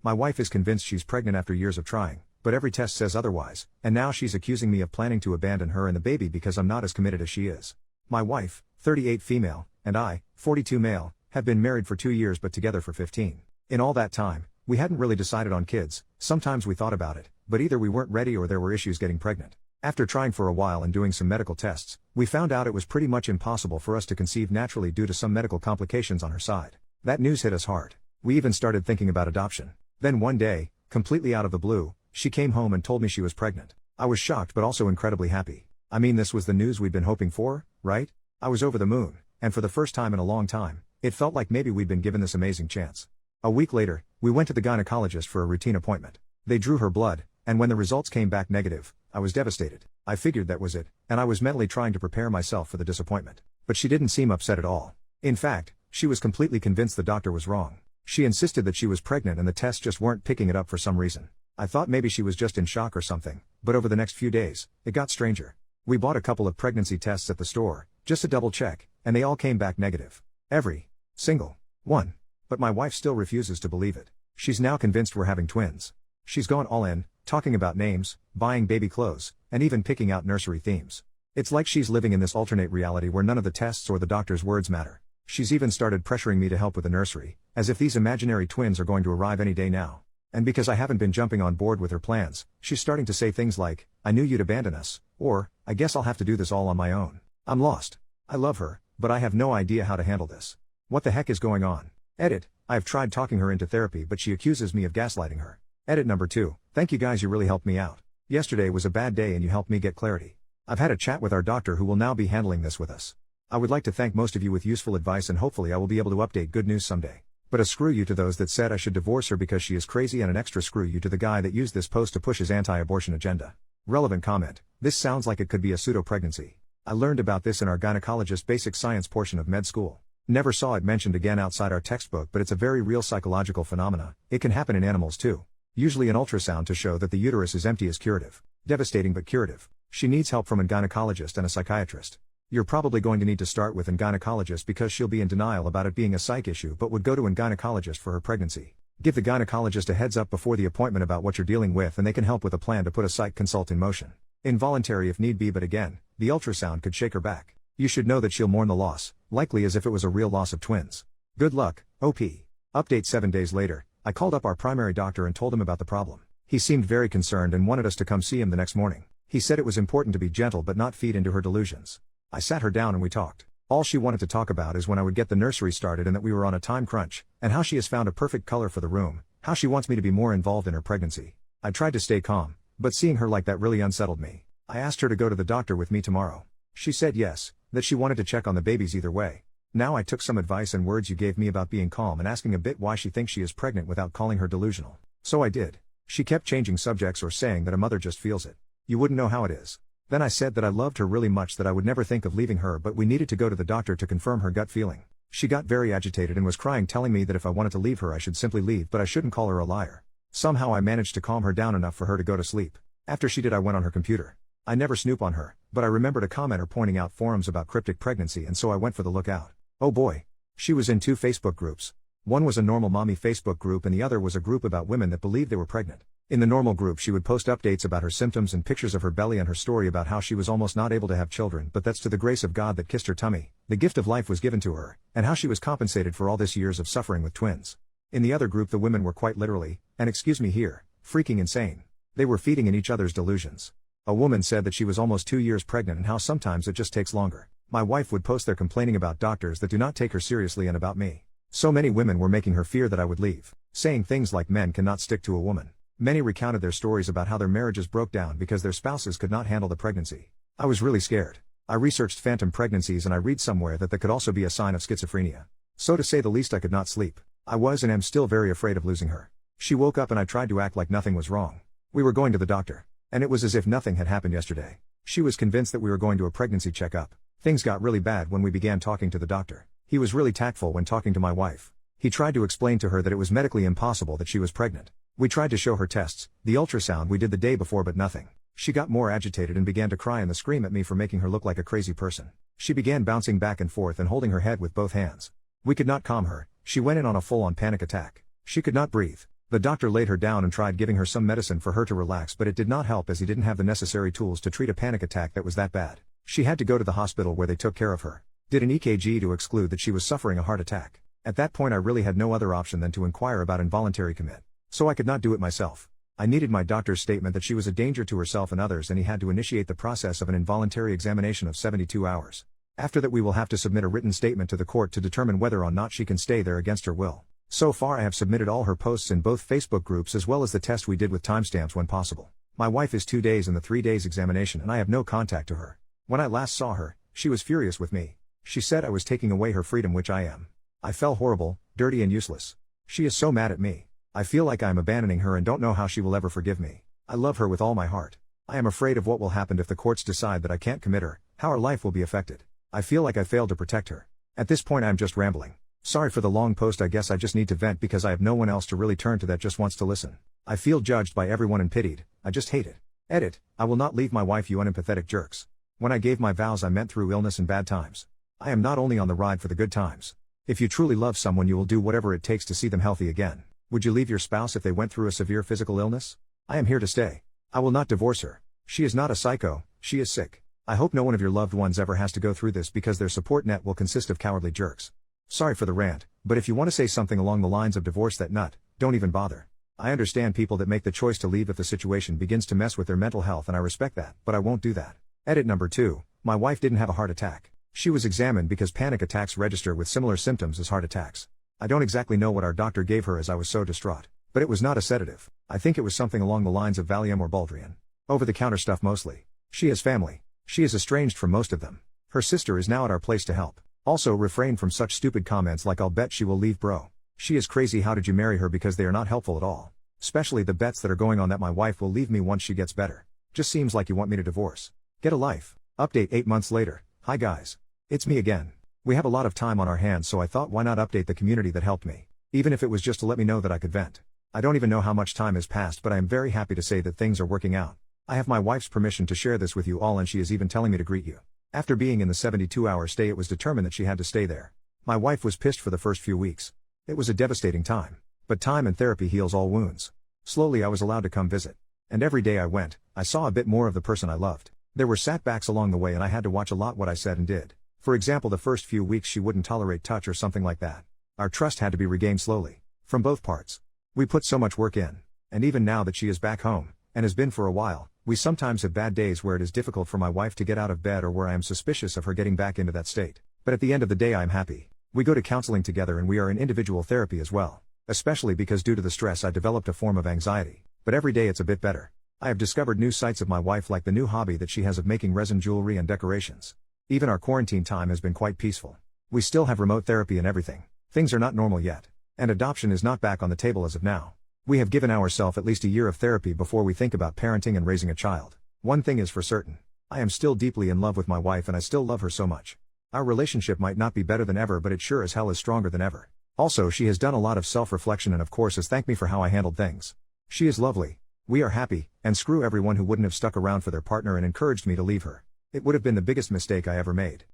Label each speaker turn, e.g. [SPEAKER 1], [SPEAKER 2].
[SPEAKER 1] My wife is convinced she's pregnant after years of trying, but every test says otherwise, and now she's accusing me of planning to abandon her and the baby because I'm not as committed as she is. My wife, 38 female, and I, 42 male, have been married for 2 years but together for 15. In all that time, we hadn't really decided on kids. Sometimes we thought about it, but either we weren't ready or there were issues getting pregnant. After trying for a while and doing some medical tests, we found out it was pretty much impossible for us to conceive naturally due to some medical complications on her side. That news hit us hard. We even started thinking about adoption. Then one day, completely out of the blue, she came home and told me she was pregnant. I was shocked but also incredibly happy. I mean, this was the news we'd been hoping for, right? I was over the moon, and for the first time in a long time, it felt like maybe we'd been given this amazing chance. A week later, we went to the gynecologist for a routine appointment. They drew her blood, and when the results came back negative, I was devastated. I figured that was it, and I was mentally trying to prepare myself for the disappointment. But she didn't seem upset at all. In fact, she was completely convinced the doctor was wrong. She insisted that she was pregnant and the tests just weren't picking it up for some reason. I thought maybe she was just in shock or something, but over the next few days, it got stranger. We bought a couple of pregnancy tests at the store, just to double check, and they all came back negative. Every single one. But my wife still refuses to believe it. She's now convinced we're having twins. She's gone all in, talking about names, buying baby clothes, and even picking out nursery themes. It's like she's living in this alternate reality where none of the tests or the doctor's words matter. She's even started pressuring me to help with the nursery, as if these imaginary twins are going to arrive any day now. And because I haven't been jumping on board with her plans, she's starting to say things like, "I knew you'd abandon us," or, "I guess I'll have to do this all on my own." I'm lost. I love her, but I have no idea how to handle this. What the heck is going on? Edit, I have tried talking her into therapy but she accuses me of gaslighting her. Edit number 2, thank you guys, you really helped me out. Yesterday was a bad day and you helped me get clarity. I've had a chat with our doctor who will now be handling this with us. I would like to thank most of you with useful advice and hopefully I will be able to update good news someday. But a screw you to those that said I should divorce her because she is crazy, and an extra screw you to the guy that used this post to push his anti-abortion agenda. Relevant comment, this sounds like it could be a pseudo-pregnancy. I learned about this in our gynecologist basic science portion of med school. Never saw it mentioned again outside our textbook, but it's a very real psychological phenomena. It can happen in animals too. Usually an ultrasound to show that the uterus is empty is curative. Devastating but curative. She needs help from a gynecologist and a psychiatrist. You're probably going to need to start with a gynecologist because she'll be in denial about it being a psych issue but would go to a gynecologist for her pregnancy. Give the gynecologist a heads up before the appointment about what you're dealing with and they can help with a plan to put a psych consult in motion. Involuntary if need be, but again, the ultrasound could shake her back. You should know that she'll mourn the loss, likely as if it was a real loss of twins. Good luck, OP. Update 7 days later, I called up our primary doctor and told him about the problem. He seemed very concerned and wanted us to come see him the next morning. He said it was important to be gentle but not feed into her delusions. I sat her down and we talked. All she wanted to talk about is when I would get the nursery started and that we were on a time crunch, and how she has found a perfect color for the room, how she wants me to be more involved in her pregnancy. I tried to stay calm, but seeing her like that really unsettled me. I asked her to go to the doctor with me tomorrow. She said yes, that she wanted to check on the babies either way. Now I took some advice and words you gave me about being calm and asking a bit why she thinks she is pregnant without calling her delusional. So I did. She kept changing subjects or saying that a mother just feels it. You wouldn't know how it is. Then I said that I loved her really much, that I would never think of leaving her, but we needed to go to the doctor to confirm her gut feeling. She got very agitated and was crying, telling me that if I wanted to leave her I should simply leave, but I shouldn't call her a liar. Somehow I managed to calm her down enough for her to go to sleep. After she did, I went on her computer. I never snoop on her, but I remembered a commenter pointing out forums about cryptic pregnancy, and so I went for the lookout. Oh boy. She was in 2 Facebook groups. One was a normal mommy Facebook group and the other was a group about women that believed they were pregnant. In the normal group she would post updates about her symptoms and pictures of her belly and her story about how she was almost not able to have children, but that's to the grace of God that kissed her tummy, the gift of life was given to her, and how she was compensated for all this years of suffering with twins. In the other group the women were quite literally, and excuse me here, freaking insane. They were feeding in each other's delusions. A woman said that she was almost 2 years pregnant and how sometimes it just takes longer. My wife would post there complaining about doctors that do not take her seriously and about me. So many women were making her fear that I would leave, saying things like men cannot stick to a woman. Many recounted their stories about how their marriages broke down because their spouses could not handle the pregnancy. I was really scared. I researched phantom pregnancies and I read somewhere that could also be a sign of schizophrenia. So to say the least, I could not sleep. I was and am still very afraid of losing her. She woke up and I tried to act like nothing was wrong. We were going to the doctor. And it was as if nothing had happened yesterday. She was convinced that we were going to a pregnancy checkup. Things got really bad when we began talking to the doctor. He was really tactful when talking to my wife. He tried to explain to her that it was medically impossible that she was pregnant. We tried to show her tests, the ultrasound we did the day before, but nothing. She got more agitated and began to cry and scream at me for making her look like a crazy person. She began bouncing back and forth and holding her head with both hands. We could not calm her. She went in on a full-on panic attack. She could not breathe. The doctor laid her down and tried giving her some medicine for her to relax, but it did not help as he didn't have the necessary tools to treat a panic attack that was that bad. She had to go to the hospital where they took care of her. Did an EKG to exclude that she was suffering a heart attack. At that point I really had no other option than to inquire about involuntary commit. So I could not do it myself. I needed my doctor's statement that she was a danger to herself and others, and he had to initiate the process of an involuntary examination of 72 hours. After that we will have to submit a written statement to the court to determine whether or not she can stay there against her will. So far I have submitted all her posts in both Facebook groups as well as the test we did with timestamps when possible. My wife is 2 days in the 3 days examination and I have no contact to her. When I last saw her, she was furious with me. She said I was taking away her freedom, which I am. I felt horrible, dirty and useless. She is so mad at me. I feel like I am abandoning her and don't know how she will ever forgive me. I love her with all my heart. I am afraid of what will happen if the courts decide that I can't commit her, how her life will be affected. I feel like I failed to protect her. At this point I am just rambling. Sorry for the long post, I guess I just need to vent because I have no one else to really turn to that just wants to listen. I feel judged by everyone and pitied, I just hate it. Edit, I will not leave my wife, you unempathetic jerks. When I gave my vows I meant through illness and bad times. I am not only on the ride for the good times. If you truly love someone you will do whatever it takes to see them healthy again. Would you leave your spouse if they went through a severe physical illness? I am here to stay. I will not divorce her. She is not a psycho, she is sick. I hope no one of your loved ones ever has to go through this because their support net will consist of cowardly jerks. Sorry for the rant, but if you want to say something along the lines of divorce that nut, don't even bother. I understand people that make the choice to leave if the situation begins to mess with their mental health and I respect that, but I won't do that. Edit number 2, my wife didn't have a heart attack. She was examined because panic attacks register with similar symptoms as heart attacks. I don't exactly know what our doctor gave her as I was so distraught. But it was not a sedative. I think it was something along the lines of Valium or Baldrian. Over-the-counter stuff mostly. She has family. She is estranged from most of them. Her sister is now at our place to help. Also refrain from such stupid comments like I'll bet she will leave bro. She is crazy, how did you marry her, because they are not helpful at all. Especially the bets that are going on that my wife will leave me once she gets better. Just seems like you want me to divorce. Get a life. Update 8 months later. Hi guys. It's me again. We have a lot of time on our hands, so I thought why not update the community that helped me. Even if it was just to let me know that I could vent. I don't even know how much time has passed, but I am very happy to say that things are working out. I have my wife's permission to share this with you all and she is even telling me to greet you. After being in the 72-hour stay it was determined that she had to stay there. My wife was pissed for the first few weeks. It was a devastating time. But time and therapy heals all wounds. Slowly I was allowed to come visit. And every day I went, I saw a bit more of the person I loved. There were setbacks along the way and I had to watch a lot what I said and did. For example, the first few weeks she wouldn't tolerate touch or something like that. Our trust had to be regained slowly. From both parts. We put so much work in. And even now that she is back home, and has been for a while, we sometimes have bad days where it is difficult for my wife to get out of bed or where I am suspicious of her getting back into that state. But at the end of the day I am happy. We go to counseling together and we are in individual therapy as well. Especially because due to the stress I developed a form of anxiety. But every day it's a bit better. I have discovered new sides of my wife, like the new hobby that she has of making resin jewelry and decorations. Even our quarantine time has been quite peaceful. We still have remote therapy and everything. Things are not normal yet. And adoption is not back on the table as of now. We have given ourselves at least a year of therapy before we think about parenting and raising a child. One thing is for certain. I am still deeply in love with my wife and I still love her so much. Our relationship might not be better than ever, but it sure as hell is stronger than ever. Also, she has done a lot of self-reflection and of course has thanked me for how I handled things. She is lovely. We are happy, and screw everyone who wouldn't have stuck around for their partner and encouraged me to leave her. It would have been the biggest mistake I ever made.